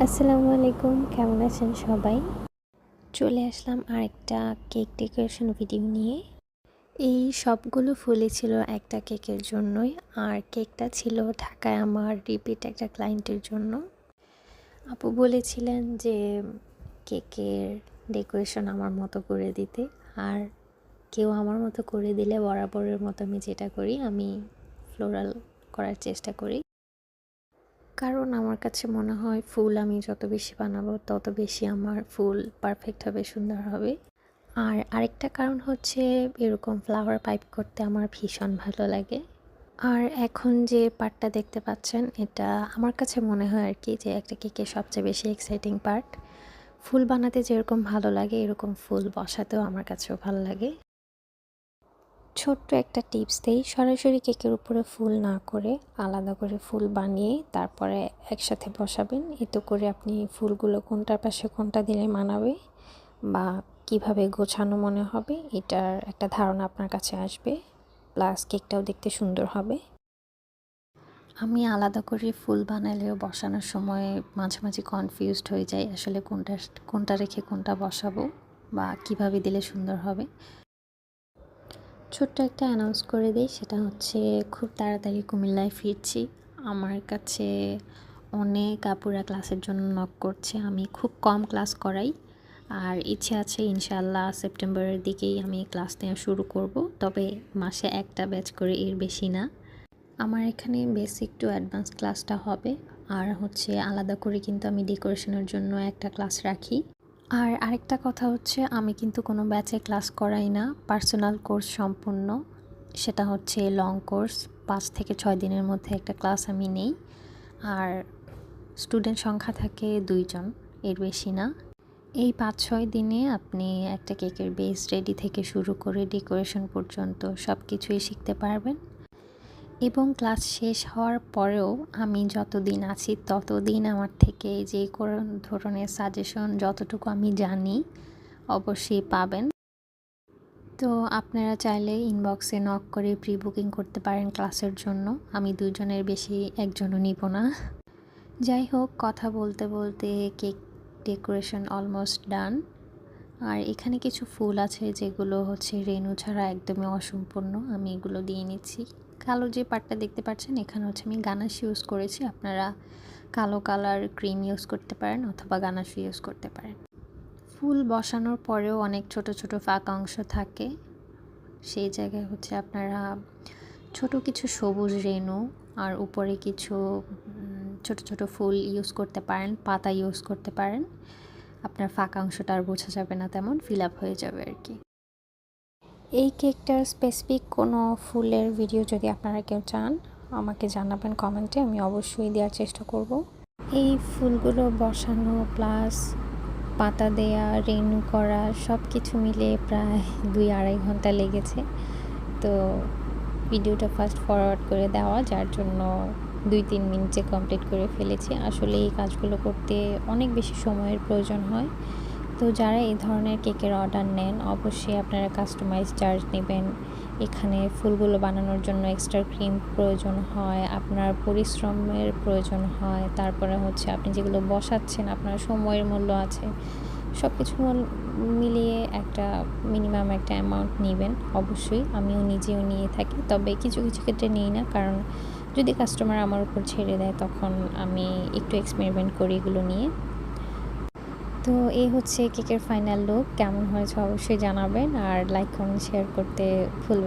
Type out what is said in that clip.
আসসালামু আলাইকুম, কেমন আছেন সবাই? চলে আসলাম আরেকটা কেক ডেকোরেশন ভিডিও নিয়ে। এই সবগুলো ফুলই ছিল একটা কেকের জন্যই, আর কেকটা ছিল ঢাকায় আমার রিপিট একটা ক্লায়েন্টের জন্য। আপু বলেছিলেন যে কেকের ডেকোরেশন আমার মতো করে দিতে, আর কেউ আমার মতো করে দিলে বরাবরের মতো আমি যেটা করি, আমি ফ্লোরাল করার চেষ্টা করি। কারণ আমার কাছে মনে হয় ফুল আমি যত বেশি বানাবো তত বেশি আমার ফুল পারফেক্ট হবে, সুন্দর হবে। আর আরেকটা কারণ হচ্ছে এরকম ফ্লাওয়ার পাইপ করতে আমার ভীষণ ভালো লাগে। আর এখন যে পার্টটা দেখতে পাচ্ছেন, এটা আমার কাছে মনে হয় আর কি যে একটা কেকের সবচেয়ে বেশি এক্সাইটিং পার্ট। ফুল বানাতে যেরকম ভালো লাগে, এরকম ফুল বসাতেও আমার কাছেও ভালো লাগে। ছোট্ট একটা টিপস দেই, সরাসরি কেকের উপরে ফুল না করে আলাদা করে ফুল বানিয়ে তারপরে একসাথে বসাবেন। এতে করে আপনি ফুলগুলো কোনটার পাশে কোনটা দিলে মানাবে বা কিভাবে গোছানো মনে হবে, এটার একটা ধারণা আপনার কাছে আসবে, প্লাস কেকটাও দেখতে সুন্দর হবে। আমি আলাদা করে ফুল বানালেও বসানোর সময় মাঝে মাঝে কনফিউজড হয়ে যাই, আসলে কোনটা কোনটা রেখে কোনটা বসাবো বা কিভাবে দিলে সুন্দর হবে। ছোট্ট একটা অ্যানাউন্স করে দিই, সেটা হচ্ছে খুব তাড়াতাড়ি কুমিল্লায় ফিরছি। আমার কাছে অনেক আপুরা ক্লাসের জন্য নক করছে। আমি খুব কম ক্লাস করাই, আর ইচ্ছে আছে ইনশাআল্লাহ সেপ্টেম্বরের দিকেই আমি ক্লাস নেওয়া শুরু করব, তবে মাসে একটা ব্যাচ করে, এর বেশি না। আমার এখানে বেসিক টু অ্যাডভান্স ক্লাসটা হবে, আর হচ্ছে আলাদা করে কিন্তু আমি ডেকোরেশনের জন্য একটা ক্লাস রাখি। আর আরেকটা কথা হচ্ছে, আমি কিন্তু কোনো ব্যাচে ক্লাস করাই না, পার্সোনাল কোর্স সম্পূর্ণ। সেটা হচ্ছে লং কোর্স, 5 থেকে 6 দিনের মধ্যে একটা ক্লাস আমি নেই। আর স্টুডেন্ট সংখ্যা থাকে 2 জন, এর বেশি না। এই 5-6 দিনে আপনি একটা কেকের বেস রেডি থেকে শুরু করে ডেকোরেশন পর্যন্ত সব কিছুই শিখতে পারবেন। এবং ক্লাস শেষ হওয়ার পরেও আমি যতদিন আছি ততদিন আমার থেকে যে কোনো ধরনের সাজেশন যতটুকু আমি জানি অবশ্যই পাবেন। তো আপনারা চাইলে ইনবক্সে নক করে প্রি বুকিং করতে পারেন ক্লাসের জন্য। আমি 2 জনের বেশি একজনও নিব না। যাই হোক, কথা বলতে বলতে কেক ডেকোরেশন অলমোস্ট ডান। আর এখানে কিছু ফুল আছে যেগুলো হচ্ছে রেনু ছাড়া একদমই অসম্পূর্ণ, আমি এগুলো দিয়ে নিচ্ছি। কালো যে পাটটা দেখতে পাচ্ছেন, এখানে হচ্ছে আমি গানাশি ইউজ করেছি। আপনারা কালো কালার ক্রিম ইউজ করতে পারেন অথবা গানাশি ইউজ করতে পারেন। ফুল বসানোর পরেও অনেক ছোট ছোট ফাঁকা অংশ থাকে, সেই জায়গায় হচ্ছে আপনারা ছোট কিছু সবুজ রেনু আর উপরে কিছু ছোট ছোট ফুল ইউজ করতে পারেন, পাতা ইউজ করতে পারেন। আপনার ফাঁকা অংশটা আর বোঝা যাবে না, তেমন ফিল আপ হয়ে যাবে আর কি। এই কেকটার স্পেসিফিক কোনো ফুলের ভিডিও যদি আপনারা কেউ চান আমাকে জানাবেন কমেন্টে, আমি অবশ্যই দেওয়ার চেষ্টা করব। এই ফুলগুলো বসানো প্লাস পাতা দেয়া, রেনু করা, সব কিছু মিলে প্রায় 2-2.5 ঘন্টা লেগেছে। তো ভিডিওটা ফাস্ট ফরওয়ার্ড করে দেওয়া, যার জন্য 2-3 মিনিটে কমপ্লিট করে ফেলেছি। আসলে এই কাজগুলো করতে অনেক বেশি সময়ের প্রয়োজন হয়। তো যারা এই ধরনের কেকের অর্ডার নেন অবশ্যই আপনারা কাস্টমাইজ চার্জ নেবেন। এখানে ফুলগুলো বানানোর জন্য এক্সট্রা ক্রিম প্রয়োজন হয়, আপনার পরিশ্রমের প্রয়োজন হয়, তারপরে হচ্ছে আপনি যেগুলো বসাচ্ছেন আপনার সময়ের মূল্য আছে। সব কিছু মিলিয়ে একটা মিনিমাম একটা অ্যামাউন্ট নেবেন অবশ্যই। আমিও নিজেও নিয়ে থাকি, তবে কিছু কিছু ক্ষেত্রে নিই না, কারণ যদি কাস্টমার আমার উপর ছেড়ে দেয় তখন আমি একটু এক্সপেরিমেন্ট করি এগুলো নিয়ে। তো এই হচ্ছে কেকের ফাইনাল লুক। কেমন হয়েছে অবশ্যই জানাবেন, আর লাইক কমেন্ট শেয়ার করতে ভুলবেন না।